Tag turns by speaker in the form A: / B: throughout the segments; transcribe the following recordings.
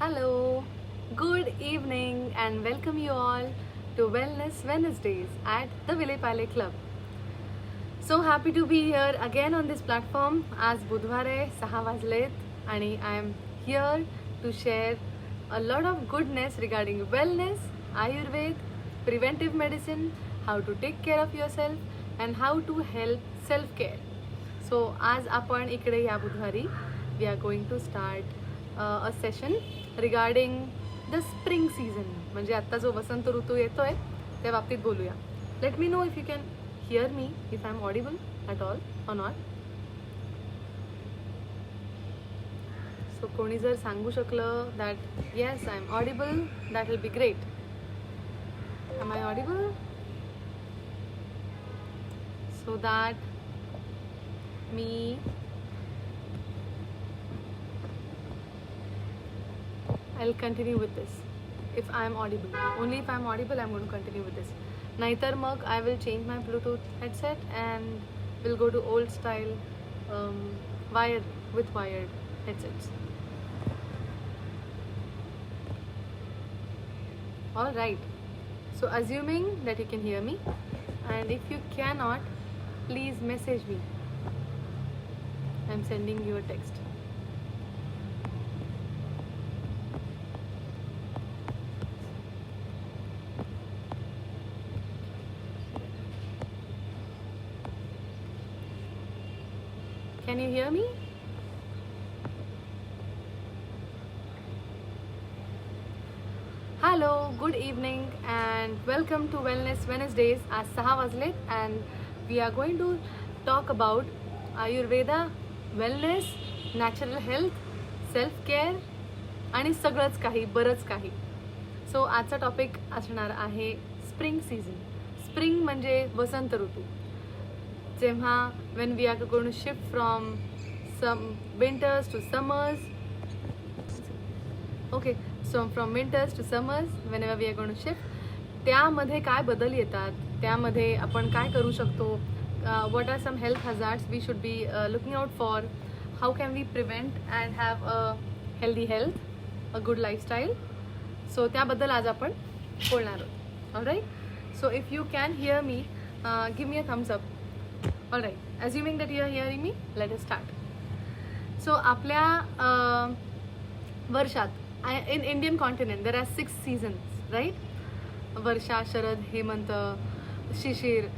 A: Hello, good evening, and welcome you all to Wellness Wednesdays at the Vilepale Club. So happy to be here again on this platform. आज बुधवार आहे 6 वाजलेत आणि I am here to share a lot of goodness regarding wellness, Ayurveda, preventive medicine, how to take care of yourself and how to help self-care. So आज आपण इकडे या बुधवारी we are going to start a session regarding the spring season. म्हणजे आता जो वसंत ऋतू येतोय त्या बाबतीत बोलूया. Let me know if you can hear me, if I am audible at all or not. So कोणी जर सांगू शकलं that yes I am audible, that will be great. Am I audible? So that me I'll continue with this if I am audible. Only if I am audible I'm going to continue with this. Nahitar mug I will change my Bluetooth headset and will go to old style wired headsets. All right. So assuming that you can hear me, and if you cannot, please message me. I'm sending you a text. Can you hear me? Hello, good evening and welcome to Wellness Wednesdays. आज 6 वाजलेत and we are going to talk about Ayurveda, wellness, natural health, self care आणि सगळंच काही, बरंच काही. So आजचा topic असणार आहे स्प्रिंग सीझन. स्प्रिंग म्हणजे वसंत ऋतू. जेव्हा when we are going to shift from some winters to summers. Okay, so from winters to summers, whenever we are going to shift, त्यामध्ये काय बदल येतात, त्यामध्ये आपण काय करू शकतो, what are some health hazards we should be looking out for, how can we prevent and have a healthy health, a good lifestyle. So त्याबद्दल आज आपण बोलणार आहोत. Alright, so if you can hear me, give me a thumbs up. Alright, assuming that you are hearing me, let us start. So आपल्या वर्षात in Indian continent there are 6 seasons, right? वर्षा, शरद, हेमंत, शिशिर,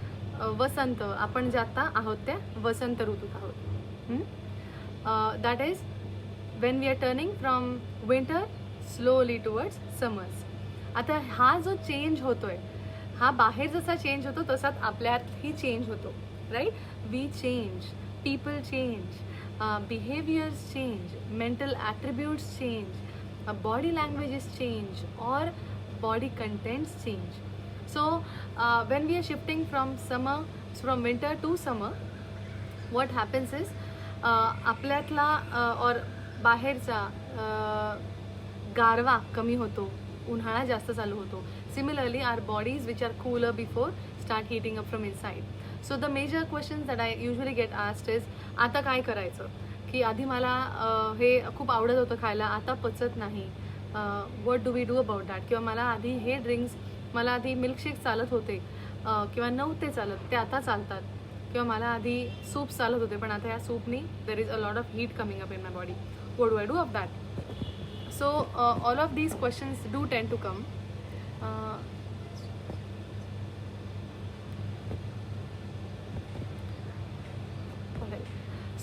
A: वसंत. आपण जे आता आहोत त्या वसंत ऋतूत आहोत. That is when we are turning from winter slowly towards summers. आता हा जो चेंज होतोय, हा बाहेर जसा चेंज होतो तसाच आपल्यातही चेंज होतो. Right? We change, people change, behaviors change, mental attributes change, body languages change, or body contents change. So when we are shifting from winter to summer, what happens is आपल्यातला और बाहेरचा गारवा कमी होतो, उन्हाळा जास्त चालू होतो. Similarly, our bodies which are cooler before start heating up from inside. So the major questions that I usually get asked is आता काय करायचं, की आधी मला हे खूप आवडत होतं खायला, आता पचत नाही. what do we do about that? किंवा मला आधी हे ड्रिंक्स, मला आधी मिल्कशेक चालत होते किंवा नव्हते चालत, ते आता चालतात. किंवा मला आधी सूप चालत होते पण आता या सूपनी there is a lot of heat coming up in my body. What do I do of that? So all of these questions do tend to come.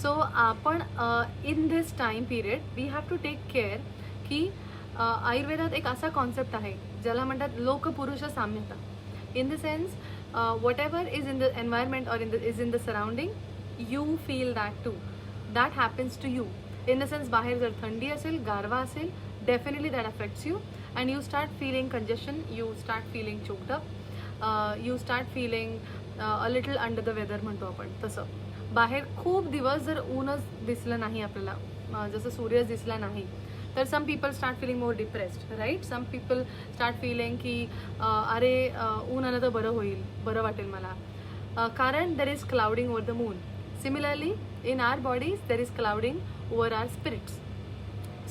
A: So आपण in this time period we have to take care की आयुर्वेदात एक असा concept आहे ज्याला म्हणतात लोकपुरुष साम्यता. In the sense whatever is in the environment or is in the surrounding, you feel that too. That happens to you. In the sense बाहेर जर थंडी असेल, गारवा असेल, definitely that affects you and you start feeling congestion, you start feeling choked up, you start feeling a little under the weather म्हणतो आपण तसं. बाहेर खूप दिवस जर ऊनच दिसलं नाही आपल्याला, जसं सूर्यच दिसला नाही, तर some people start feeling more depressed, right. Some people start feeling की अरे ऊन आलं तर बरं होईल, बरं वाटेल मला, कारण there is clouding over the moon. Similarly, in our bodies, there is clouding over our spirits.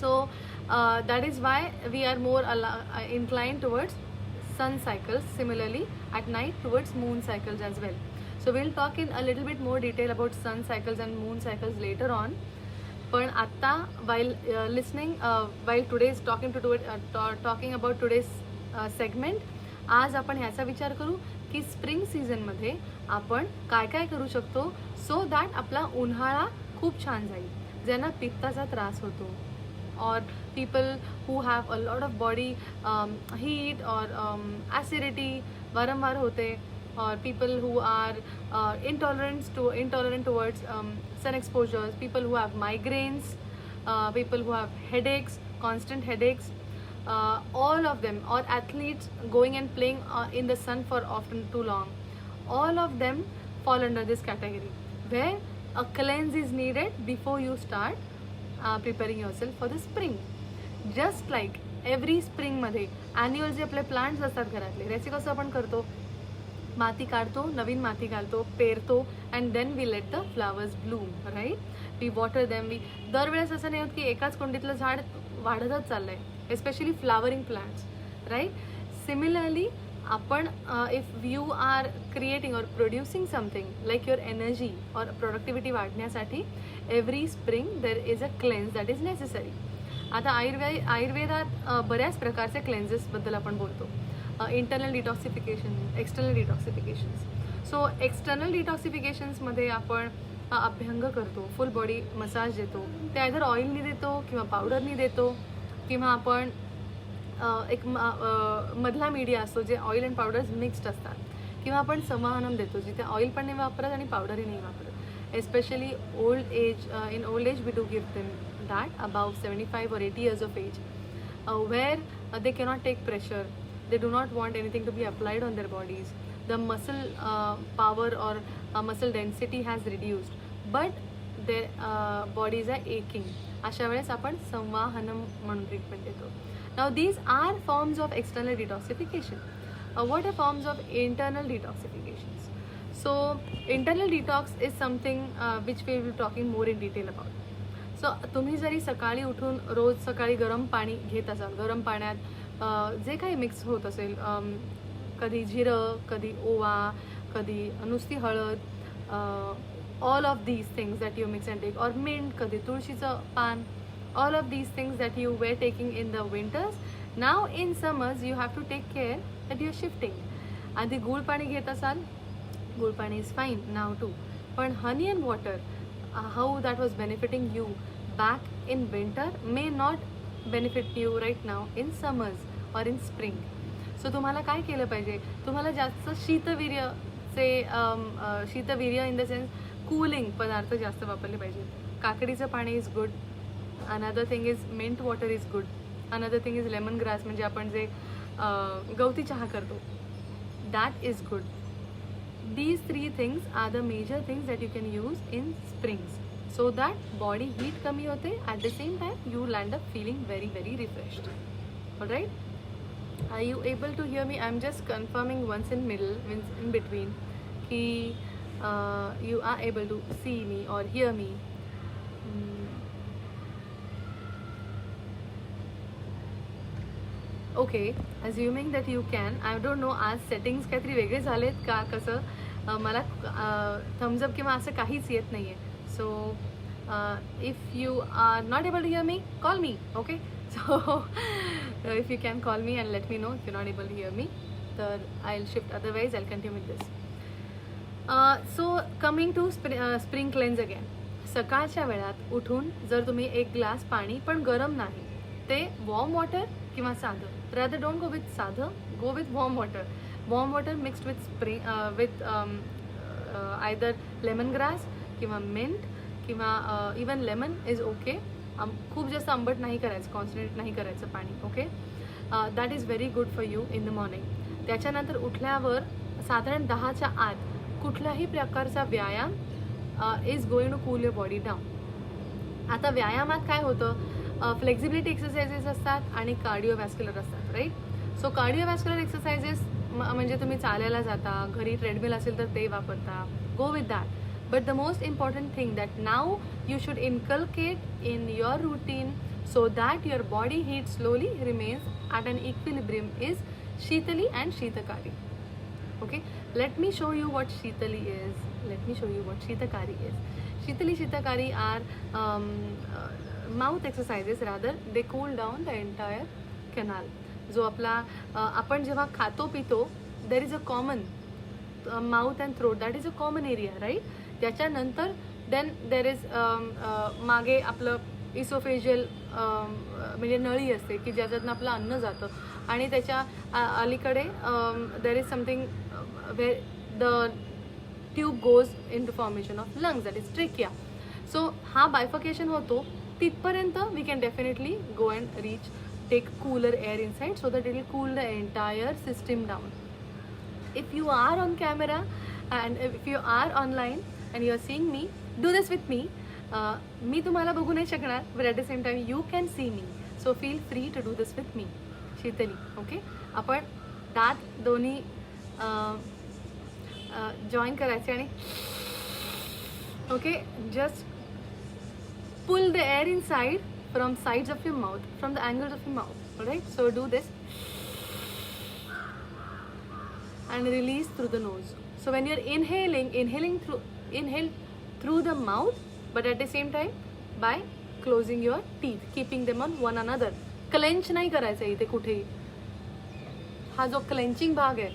A: So that is why we are more inclined towards sun cycles, similarly at night towards moon cycles as well. So we'll talk in a little bit more detail about sun cycles and moon cycles later on. पण आत्ता while today's talking about today's segment, आज आपण ह्याचा विचार करू की spring सीझनमध्ये आपण काय काय करू शकतो सो दॅट आपला उन्हाळा खूप छान जाईल. ज्यांना पित्ताचा त्रास होतो, or people who have a lot of body heat or acidity वारंवार होते, or people who are intolerant towards sun exposures, people who have migraines, people who have headaches, constant headaches, all of them, or athletes going and playing in the sun for often too long, all of them fall under this category where a cleanse is needed before you start preparing yourself for the spring. Just like every spring मध्ये annual जे आपले plants असतात घरातले, त्याचे कसं आपण करतो, माती काढतो, नवीन माती घालतो, पेरतो, and then we let the flowers bloom, right. We water them. दरवेळेस असं नाही होत की एकाच कुंडीतलं झाड वाढतच चाललंय, especially flowering plants, right. Similarly आपण if you are creating or producing something like your energy or productivity वाढण्यासाठी every spring there is a cleanse that is necessary. आता आयुर्वेदात बऱ्याच प्रकारचे क्लेन्सेसबद्दल आपण बोलतो. Internal detoxification, external detoxifications. So external डिटॉक्सिफिकेशन्समध्ये आपण अभ्यंग करतो, फुल बॉडी मसाज देतो. ते आयदर ऑइलनी देतो किंवा पावडरनी देतो, किंवा आपण एक मधला मीडिया असतो जे ऑइल अँड पावडर्स मिक्स्ड असतात, किंवा आपण संवाहनम देतो जिथे ऑइल पण नाही वापरत आणि पावडरही नाही वापरत. Especially in old age we do give them that above 75 or 80 years of age, where they cannot take pressure, they do not want anything to be applied on their bodies, the muscle power or muscle density has reduced, but their bodies are aching. अशा वेळेस आपण संवाहनम म्हणून treatment देतो. Now these are forms of external detoxification. What are forms of internal detoxifications? So internal detox is something which we will be talking more in detail about. So तुम्ही जरी सकाळी उठून रोज सकाळी गरम पाणी घेत असाल, गरम पाण्यात जे काही मिक्स होत असेल, कधी जिरं, कधी ओवा, कधी नुसती हळद, all of these things that you mix and take, or mint, कधी तुळशीचं पान, all of these things that you were taking in the winters, now in summers you have to take care that you are shifting. आधी गुळ पाणी घेत असाल, गुळ पाणी is fine now too, पण honey and water, how that was benefiting you back in winter may not benefit you right now in summers or in spring. So तुम्हाला काय केलं पाहिजे, तुम्हाला जास्त शीतवीर्य इन द सेन्स कूलिंग पदार्थ जास्त वापरले पाहिजे. काकडीचं पाणी is good. Another thing is mint water is good. Another thing is lemon grass, म्हणजे आपण जे गवती चहा करतो, that is good. These three things are the major things that you can use in springs, so that body heat कमी होते, at the same time you will end up feeling very very refreshed. Alright, are you able to hear me? I'm just confirming once in between कि you are able to see me or hear me. Okay, assuming that you can. I don't know आज settings काहीतरी वेगळे झालेत का कसं, मला Thums Up किंवा असं काहीच येत नाही आहे. So if you are not able to hear me, call me. Okay, so if you can call me and let me know if you not able to hear me, तर I will shift, otherwise I will continue with this. So coming to spring cleanse again. सकाळच्या वेळात उठून जर तुम्ही एक glass पाणी, पण गरम नाही, ते वॉर्म वॉटर किंवा साधं, rather don't go with साधं, go with warm water mixed with either lemongrass किंवा mint किंवा even lemon is okay. खूप जास्त आंबट नाही करायचं, कॉन्सन्ट्रेट नाही करायचं पाणी. Okay, that is very good for you in the morning. त्याच्यानंतर उठल्यावर साधारण 10च्या आत कुठल्याही प्रकारचा व्यायाम is going to cool your body down. आता व्यायामात काय होतं, फ्लेक्झिबिलिटी एक्सरसाइजेस असतात आणि कार्डिओवॅस्क्युलर असतात, राईट. सो कार्डिओवॅस्क्युलर एक्सरसाइजेस म्हणजे तुम्ही चालायला जाता, घरी ट्रेडमिल असेल तर ते वापरता, go with that. But the most important thing that now you should inculcate in your routine so that your body heat slowly remains at an equilibrium is Shitali and Shitakari. Okay, let me show you what Shitali is. Let me show you what Shitakari is. Shitali, Shitakari are mouth exercises, rather they cool down the entire canal. जो आपला आपण जेव्हा खातो पितो, there is a common mouth and throat, that is a common area, right? त्याच्यानंतर then there is मागे आपलं oesophageal म्हणजे नळी असते की ज्याच्यातनं आपलं अन्न जातं आणि त्याच्या अलीकडे there is something where the tube goes into formation of lungs, that is trachea. So हा bifurcation होतो तिथपर्यंत we can definitely go and reach, take cooler air inside so that it will cool the entire system down. If you are on camera and if you are online and you are seeing me, do this with me. मी तुम्हाला बघू नाही शकणार, but at the same time you can see me, so feel free to do this with me. Sheetali, okay. आपण दात दोन्ही join करायचे आणि okay, just pull the air inside from sides of your mouth, from the angles of your mouth. Alright, so do this and release through the nose. So when you're inhale through the mouth, but at the same time by closing your teeth, keeping them on one another. Clench नाही करायचं इथे कुठेही. हा जो clenching भाग आहे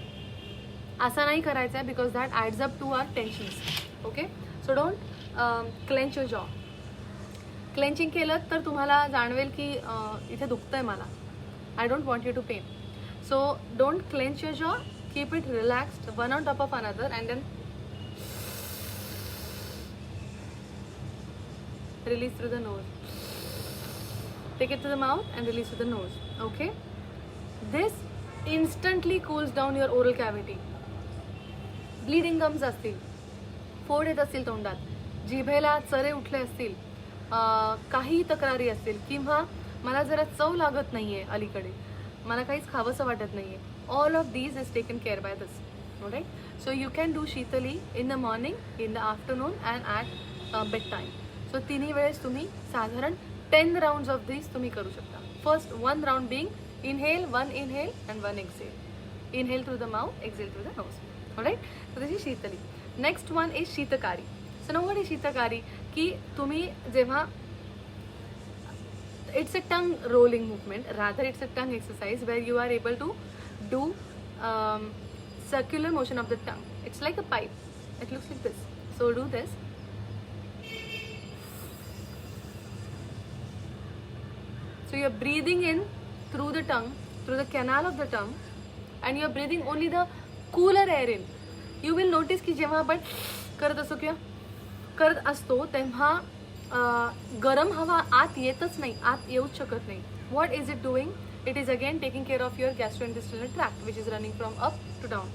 A: असा नाही करायचा, because that adds up to our tensions. Okay, so don't clench your jaw. Clenching केलं तर तुम्हाला जाणवेल की इथे दुखतंय मला. I don't want you to pain. So don't clench your jaw. Keep it relaxed, one on top of another, and then release through the nose. Take it to the mouth and release through the nose. Okay. This instantly cools down your oral cavity. Bleeding gums असतील, फोड येत असतील तोंडात, जिभेला चरे उठले असतील, काही तक्रारी असतील, किंवा मला जरा चव लागत नाहीये अलीकडे, मला काहीच खावंसं वाटत नाहीये, all of these is taken care by this. Alright, so you can do Shitali in the morning, in the afternoon and at bedtime. So तिन्ही वेळेस तुम्ही साधारण 10 rounds of these तुम्ही करू शकता. First one round being inhale, one inhale and one exhale. Inhale through the mouth, exhale through the nose. Alright, so this is Shitali. Next one is Shitakari. So now what is Shitakari? की तुम्ही जेव्हा, it's a tongue rolling movement, rather it's a tongue exercise where you are able to do circular motion of the tongue. It's like a pipe. It looks like this. So do this. So you're breathing in through the tongue, through the canal of the tongue, and you're breathing only the cooler air in. You will notice की जेव्हा आपण करत असतो किंवा करत असतो तेव्हा गरम हवा आत येतच नाही, आत येऊच शकत नाही. What is it doing? It is again taking care of your gastrointestinal tract, which is running from up to down.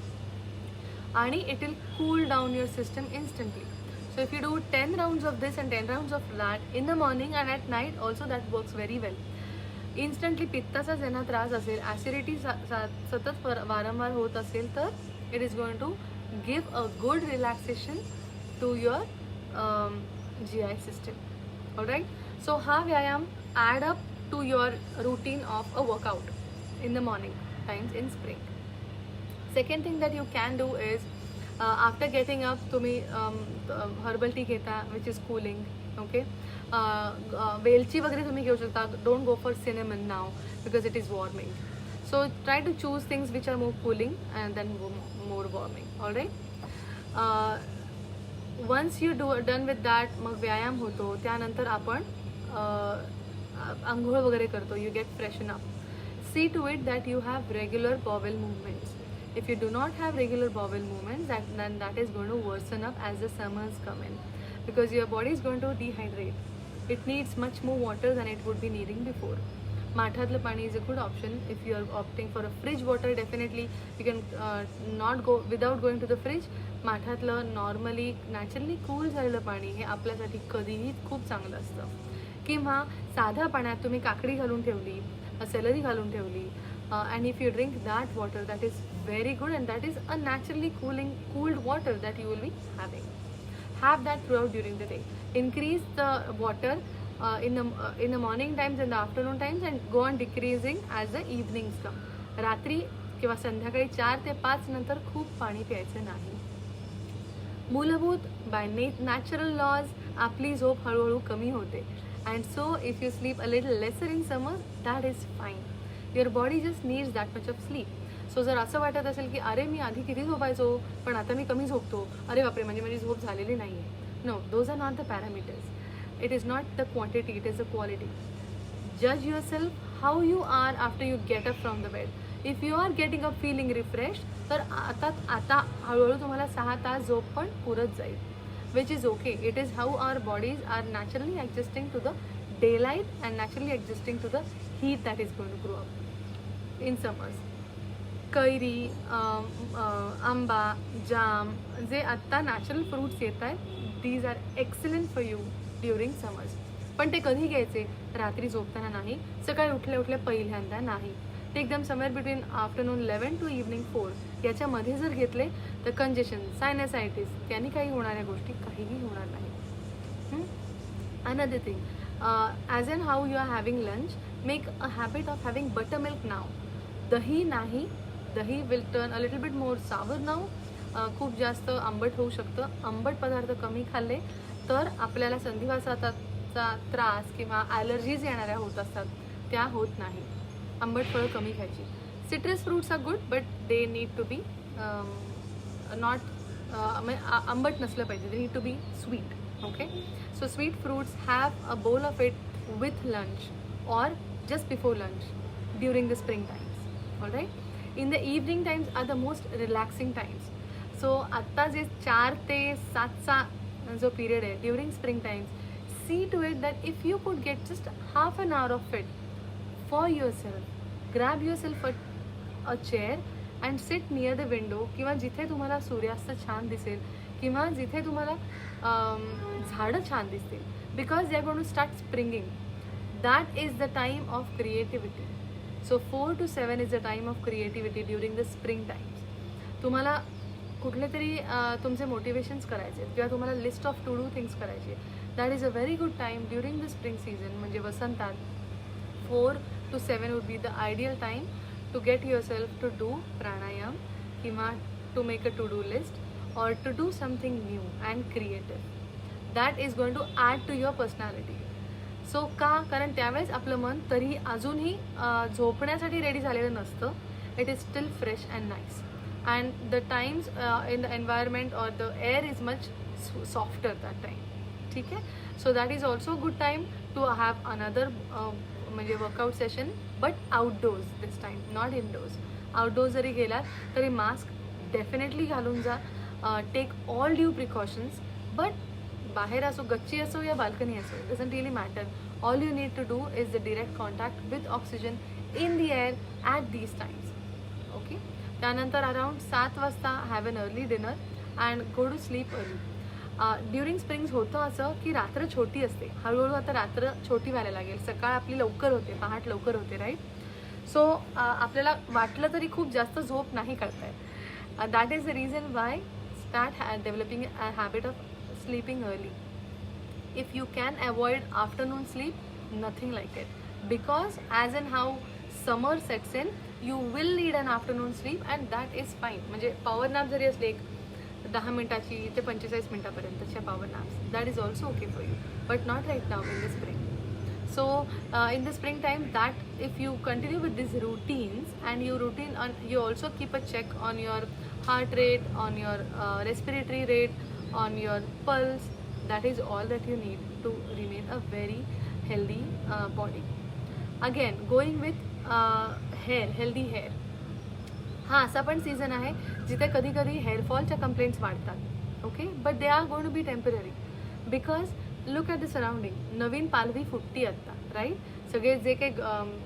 A: And it will cool down your system instantly. So if you do 10 rounds of this and 10 rounds of that in the morning and at night also, that works very well. Instantly पित्ताचा ज्यांना त्रास असेल, acidity सतत वारंवार होत असेल तर it is going to give a good relaxation to your GI system. Alright, so हा व्यायाम add up to your routine of a workout in the morning times in spring. Second thing that you can do is after getting up तुम्ही herbal tea घेता, which is cooling. Okay, वेलची वगैरे तुम्ही घेऊ शकता. Don't go for cinnamon now because it is warming. So try to choose things which are more cooling and then more warming. Alright, once you done with that, मग व्यायाम होतो, त्यानंतर आपण आंघोळ वगैरे करतो. You get freshen up. See to it that you have regular bowel movements. If you do not have regular bowel movements, then that is going to worsen up as the summers come in, because your body is going to dehydrate. It needs much more water than it would be needing before. माठातलं पाणी is a good option. If you are opting for a fridge water, definitely you can not go without going to the fridge. माठातलं normally naturally cool झालेलं पाणी हे आपल्यासाठी कधीही खूप चांगलं असतं. किंवा साध्या पाण्यात तुम्ही काकडी घालून ठेवली, सेलरी घालून ठेवली, and if you drink that water, that is very good, and that is a naturally cooled water that you will be having. Have that throughout during the day. Increase the water in the morning times and the afternoon times and go on decreasing as the evenings come. रात्री किंवा संध्याकाळी 4 ते 5 नंतर खूप पाणी प्यायचं नाही. मूलभूत बाय नॅचरल लॉज आपली झोप हळूहळू कमी होते. And so if you sleep a little lesser in summer that is fine. Your body just needs that much of sleep. So जर असं वाटत असेल की अरे मी आधी किती झोपायचो पण आता मी कमी झोपतो, अरे बापरे म्हणजे माझी झोप झालेली नाही आहे, no, those are not the parameters. It is not the quantity, it is the quality. Judge yourself how you are after you get up from the bed. If you are getting up feeling refreshed, तर आता हळूहळू तुम्हाला 6 तास झोप पण पुरत जाईल, which is okay. It is how our bodies are naturally adjusting to the daylight and naturally adjusting to the heat that is going to grow up in summers. कैरी, आंबा, जाम जे आत्ता नॅचरल फ्रूट्स येत आहेत, these are excellent for you during summers. पण ते कधी घ्यायचे? रात्री झोपताना नाही, सकाळी उठल्या उठल्या पहिल्यांदा नाही. ते एकदम somewhere between afternoon 11 to evening 4 याच्यामध्ये जर घेतले तर कंजेशन, सायनसायटिस, त्यांनी काही होणाऱ्या गोष्टी काहीही होणार नाही. Another thing, as and how you are having lunch, make a habit of having buttermilk नाव. दही नाही, dahi will turn a little bit more sour नाव. खूप जास्त आंबट होऊ शकतं. आंबट पदार्थ कमी खाल्ले तर आपल्याला संधिवाताचा त्रास किंवा ॲलर्जीज येणाऱ्या होत असतात, त्या होत नाही. आंबट फळं कमी खायची. Citrus fruits are good but they need to be not आंबट नसलं पाहिजे, they need to be sweet. Okay, so sweet fruits have a bowl of it with lunch or just before lunch during the spring times. All right, in the evening times are the most relaxing times. So आत्ता जे 4 ते 7चा जो period आहे during spring times, see to it that if you could get just half an hour of it for yourself, grab yourself a chair and sit near the window, किंवा जिथे तुम्हाला सूर्यास्त छान दिसेल किंवा जिथे तुम्हाला झाडं छान दिसतील, because they are going to start springing. That is the time of creativity. So 4 to 7 is the time of creativity during the spring times. तुम्हाला कुठले तरी तुमचे मोटिवेशन्स करायचे किंवा तुम्हाला list of to do things करायचे, that is a very good time during the spring season. म्हणजे वसंतात 4 to 7 would be the ideal time to get yourself to do प्राणायाम किंवा to make a to do list or to do something new and creative that is going to add to your personality. So का? कारण त्यावेळेस आपलं मन तरी अजूनही झोपण्यासाठी ready झालेलं नसतं. It is still fresh and nice and the times in the environment और the air is much softer that time. ठीक आहे, so that is also good time to have another म्हणजे workout session, but outdoors this time, not indoors. Outdoors जरी गेलात तरी mask definitely घालून जा. Take all due precautions, but बाहेर असो, गच्ची असो या बाल्कनी असो, it doesn't really matter. All you need to do is the direct contact with oxygen in the air at these times. Okay, त्यानंतर अराउंड 7 वाजता have an early dinner and go to sleep early. During springs होतं असं की रात्र छोटी असते, हळूहळू आता रात्र छोटी व्हायला लागेल. सकाळ आपली लवकर होते, पहाट लवकर होते, राईट. सो आपल्याला वाटलं तरी खूप जास्त झोप नाही काढता येत. That is the reason why start developing a habit of sleeping early. If you can avoid afternoon sleep, nothing like it, because as and how summer sets in, you will need an afternoon sleep and that is fine. म्हणजे power nap जरी असले एक 10 मिनिटाची ते 45 मिनिटापर्यंतच्या power naps, that is also okay for you, but not right now in the spring. So in the spring time, that if you continue with these routines and you also keep a check on your heart rate, on your respiratory rate, on your pulse, that is all that you need to remain a very healthy body. Again, going with hair, healthy hair. हा असा पण season आहे जिथे कधी कधी हेअरफॉलच्या complaints वाढतात. Okay, but they are going to be temporary, because look at the surrounding. नवीन पालवी फुटती आत्ता, राईट. सगळे जे काही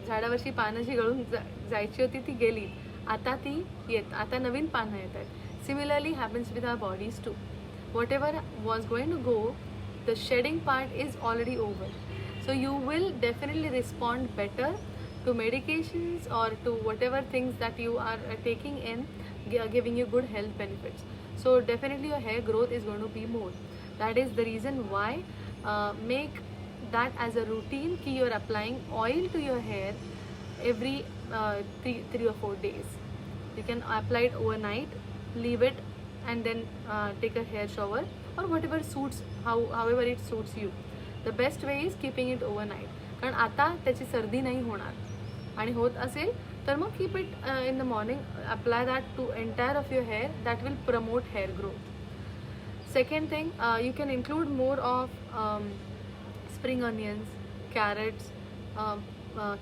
A: झाडावरची पानं जी गळून जायची होती ती गेली, आता ती आता नवीन पानं येत आहेत. Similarly happens with our bodies too. Whatever was going to go, the shedding part is already over. So you will definitely respond better to medications or to whatever things that you are taking in, giving you good health benefits. So definitely your hair growth is going to be more. That is the reason why make that as a routine ki you're applying oil to your hair every 3 or 4 days. You can apply it overnight, leave it, and then take a hair shower or whatever suits, however it suits you. The best way is keeping it overnight, कारण आता त्याची सर्दी नाही होणार आणि होत असेल तर मग keep it in the morning, apply that to entire of your hair, that will promote hair growth. Second thing, you can include more of spring onions, carrots,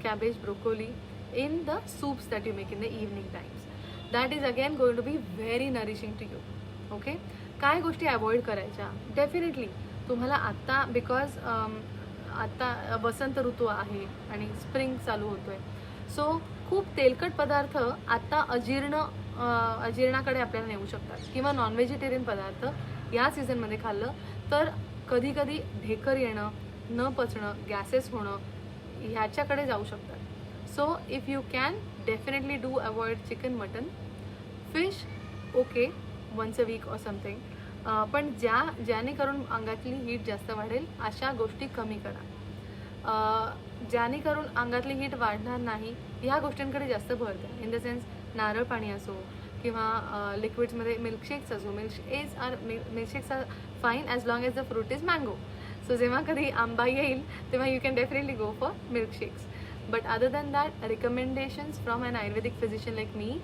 A: cabbage, broccoli in the soups that you make in the evening times. That is again going to be very nourishing to you. Okay, काय गोष्टी avoid करायच्या? Definitely तुम्हाला आत्ता, because आत्ता वसंत ऋतू आहे आणि spring चालू होतोय, सो खूप तेलकट पदार्थ आत्ता अजीर्णाकडे आपल्याला नेऊ शकतात, किंवा नॉन व्हेजिटेरियन पदार्थ या सीझनमध्ये खाल्लं तर कधी कधी ढेकर येणं, न पचणं, गॅसेस होणं ह्याच्याकडे जाऊ शकतात. So if you can definitely do avoid chicken, mutton, fish, okay, once a week or something, पण ज्याने करून अंगातली हीट जास्त वाढेल अशा गोष्टी कमी करा. ज्याने करून अंगातली हीट वाढणार नाही ह्या गोष्टींकडे जास्त भर द्या. इन द सेन्स नारळ पाणी असो किंवा लिक्विड्समध्ये मिल्कशेक्स असो. Milkshakes are fine as long as the fruit is mango. So जेव्हा कधी आंबा येईल तेव्हा you can definitely go for milkshakes. But other than that, recommendations from an Ayurvedic physician like me,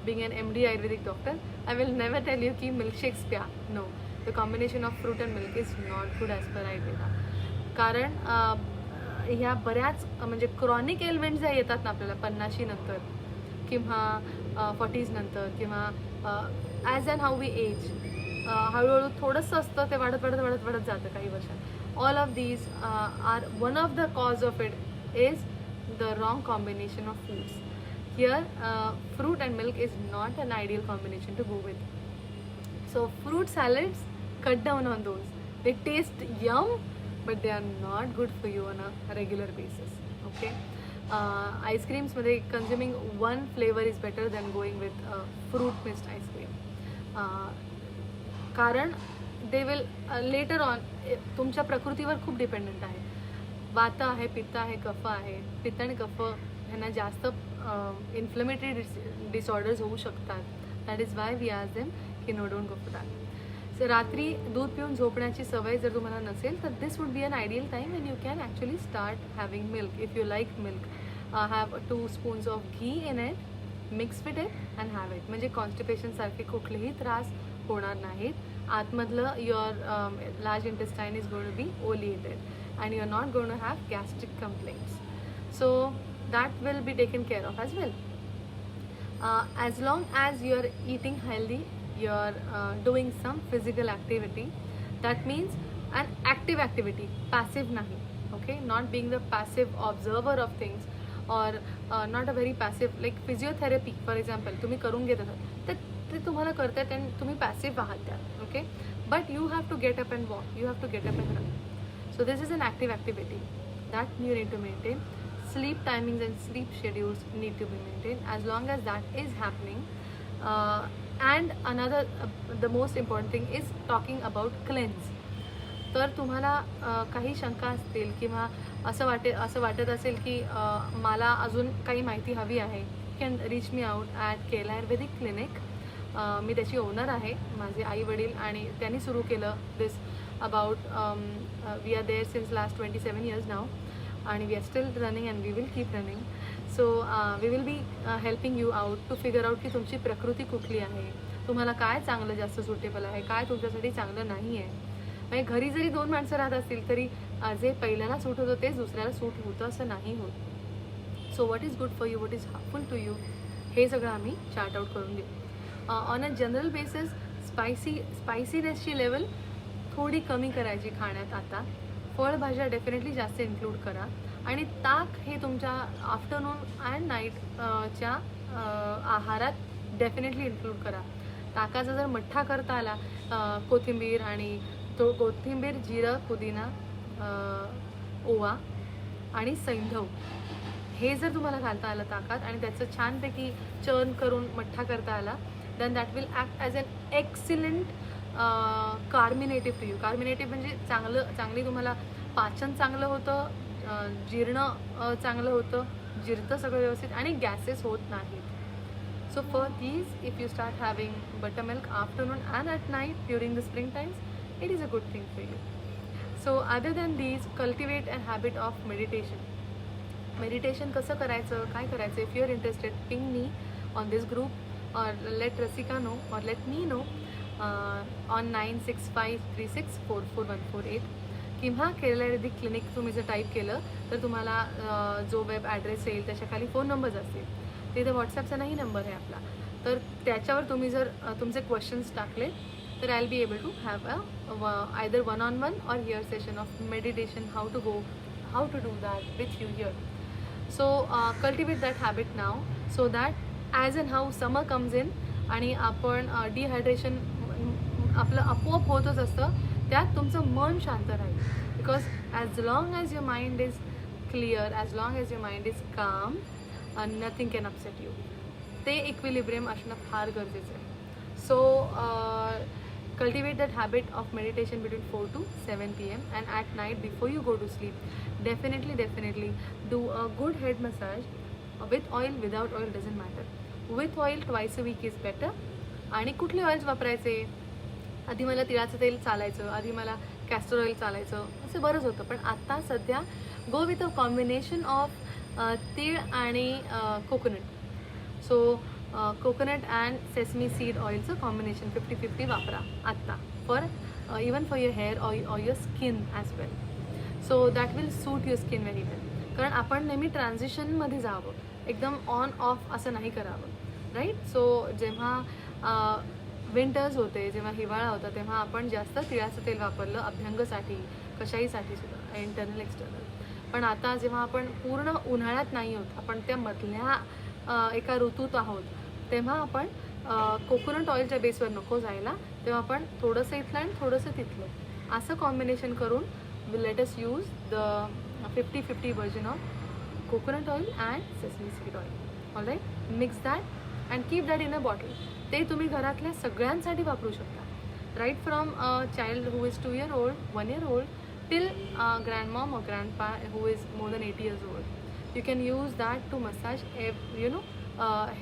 A: being an MD Ayurvedic doctor, I will never tell you ki milkshakes pya. No, the combination of fruit and milk is not good as per Ayurveda. कारण ह्या बऱ्याच म्हणजे chronic elements ज्या येतात ना आपल्याला 50 नंतर किंवा 40s नंतर, किंवा as and how we age, हळूहळू थोडंसं असतं ते वाढत वाढत वाढत वाढत जातं काही वर्षात. All of these are one of the cause of it is the wrong combination of foods. Here, fruit and milk is not an ideal combination to go with. So fruit salads, cut down on those. They taste yum, but they are not good for you on a regular basis. Okay. Ice creams मध्ये consuming one flavor is better than going with fruit mixed ice cream. कारण they will later on तुमच्या प्रकृतीवर खूप dependent आहे. वात आहे, पित्त आहे, कफ आहे. पित्त आणि कफ ह्यांना जास्त इन्फ्लेमेटरी डिसऑर्डर्स होऊ शकतात. That is why we ask them की no don't go for that. So रात्री दूध पिऊन झोपण्याची सवय जर तुम्हाला नसेल तर this would be an ideal time when you can actually start having milk. If you like milk, have 2 spoons of ghee in it, mix with it and have it. म्हणजे कॉन्स्टिपेशनसारखे कुठलेही त्रास होणार नाहीत. आतमधलं your large intestine is going to B ओलिएटेड and you are not going to have gastric complaints. So that will be taken care of as well. As long as you are eating healthy, you are doing some physical activity. That means an active activity, passive nahi. Okay, not being the passive observer of things, or not a very passive, like physiotherapy for example तुम्ही करून घेत आहात तर ते तुम्हाला करतात आणि तुम्ही passive आहात त्यात. Okay, but you have to get up and walk, you have to get up and run. So this is an active activity that you need to maintain. Sleep timings and sleep schedules need to be maintained. As long as that is happening, and another the most important thing is talking about cleanse. तर तुम्हाला काही शंका असतील किंवा असं वाटत असेल की मला अजून काही माहिती हवी आहे, can reach me out at केला आयुर्वेदिक क्लिनिक. मी त्याची ओनर आहे. माझे आई वडील आणि त्यांनी सुरू केलं this about we are there since last 27 years नाव. आणि we are still running and we will keep running. So we will be helping you out to figure out की तुमची प्रकृती कुठली आहे, तुम्हाला काय चांगलं जास्त सुटेबल आहे, काय तुमच्यासाठी चांगलं नाही आहे. म्हणजे घरी जरी 2 माणसं राहत असतील तरी जे पहिल्याला सूट होतं तेच दुसऱ्याला सूट होतं असं नाही होत. So what is good for you, what is harmful to you, हे सगळं आम्ही चार्ट आउट करून देऊ. ऑन अ जनरल बेसिस स्पायसीनेसची लेवल थोडी कमी करायची खाण्यात. आता फळभाज्या डेफिनेटली जास्त इन्क्लूड करा आणि ताक हे तुमच्या आफ्टरनून अँड नाईटच्या आहारात डेफिनेटली इन्क्लूड करा. ताकाचा जर मठ्ठा करता आला, कोथिंबीर आणि तो कोथिंबीर, जिरं, पुदिना, ओवा आणि सैंधव हे जर तुम्हाला घालता आलं ताकात आणि त्याचं छानपैकी चर्न करून मठ्ठा करता आला, then that will act as an excellent carminative to you. Carminative म्हणजे चांगली तुम्हाला पाचन चांगलं होतं, जीर्ण चांगलं होतं, जिरतं सगळं व्यवस्थित आणि गॅसेस होत नाहीत. So for these, if you start having buttermilk afternoon and at night during the spring times, it is a good thing for you. So other than these, cultivate a habit of meditation. Meditation कसं करायचं, काय करायचं? If you are interested, ping me on this group or let Rasika know or let me know on 9653644148 किंवा केरळ आयुर्वेदिक clinic तुम्ही जर type केलं तर तुम्हाला जो वेब ॲड्रेस येईल त्याच्याखाली फोन नंबर्स असतील. तिथे व्हॉट्सॲपचा नाही नंबर आहे आपला, तर त्याच्यावर तुम्ही जर तुमचे क्वेश्चन्स टाकले तर I will be able to have either one-on-one or here session of meditation, how to do that with you here. So cultivate that habit now so that as and how summer comes in आणि आपण dehydration आपलं आपोआप होतच असतं, त्यात तुमचं मन शांत राहील. Because as long as your mind is clear, as long as your mind is काम, नथिंग कॅन अपसेट यू. ते इक्विलिब्रियम असणं फार गरजेचं आहे. So cultivate that habit of meditation between 4 to 7 p.m. and at night before you go to sleep. Definitely do a good head massage with oil, without oil doesn't matter. With oil twice a week is better. आणि कुठले oils वापरायचे? आधी मला तिळाचं तेल चालायचं, आधी मला कॅस्टर ऑइल चालायचं, असं बरंच होतं. पण आता सध्या go with a combination of til आणि coconut. So coconut and sesame seed ऑइलचं कॉम्बिनेशन 50-50 वापरा आत्ता, for even for your hair or your skin as well. So that will suit your skin very well. कारण आपण नेहमी ट्रान्झिशनमध्ये जावं, एकदम ऑन ऑफ असं नाही करावं, राईट. सो जेव्हा विंटर्स होते, जेव्हा हिवाळा होता, तेव्हा आपण जास्त तिळाचं तेल वापरलं अभ्यंगसाठी, कशाहीसाठी सुद्धा, इंटरनल एक्सटर्नल. पण आता जेव्हा आपण पूर्ण उन्हाळ्यात नाही आहोत, आपण त्या मधल्या एका ऋतूत आहोत, तेव्हा आपण कोकोनट ऑइलच्या बेसवर नको जायला, तेव्हा आपण थोडंसं इथलं आणि थोडंसं तिथलं असं कॉम्बिनेशन करून let us use the 50-50 version of coconut oil and sesame seed oil. Alright, mix that and keep that in a bottle. ते तुम्ही घरातल्या सगळ्यांसाठी वापरू शकता, right from a child who is 2 year old, 1 year old till grandmom or grandpa who is more than 80 years old. You can use that to massage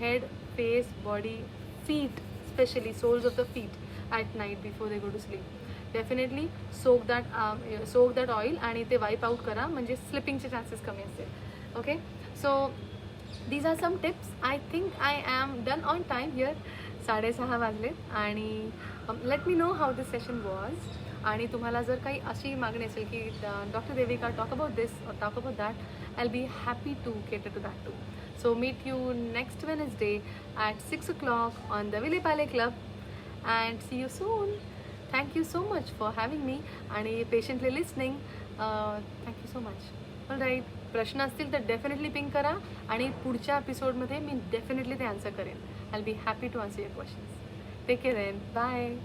A: head, face, body, feet, especially soles of the feet at night before they go to sleep. Definitely soak that oil आणि ते वाईप out करा, म्हणजे स्लिपिंगचे chances कमी असतील. Okay, so these are some tips. I think I am done on time here. 6:30 वाजलेत आणि let me know how this session was. आणि तुम्हाला जर काही अशी मागणी असेल की doctor Devika talk about this or talk about that, I'll be happy to cater to that too. So meet you next Wednesday at 6 o'clock on the Vilepale Club and see you soon. Thank you so much for having me आणि patiently listening. Thank you so much. All right, प्रश्न असतील तर definitely पिंग करा आणि पुढच्या एपिसोडमध्ये मी डेफिनेटली ते आन्सर करेन. I will be happy to answer your questions. Take care then. Bye.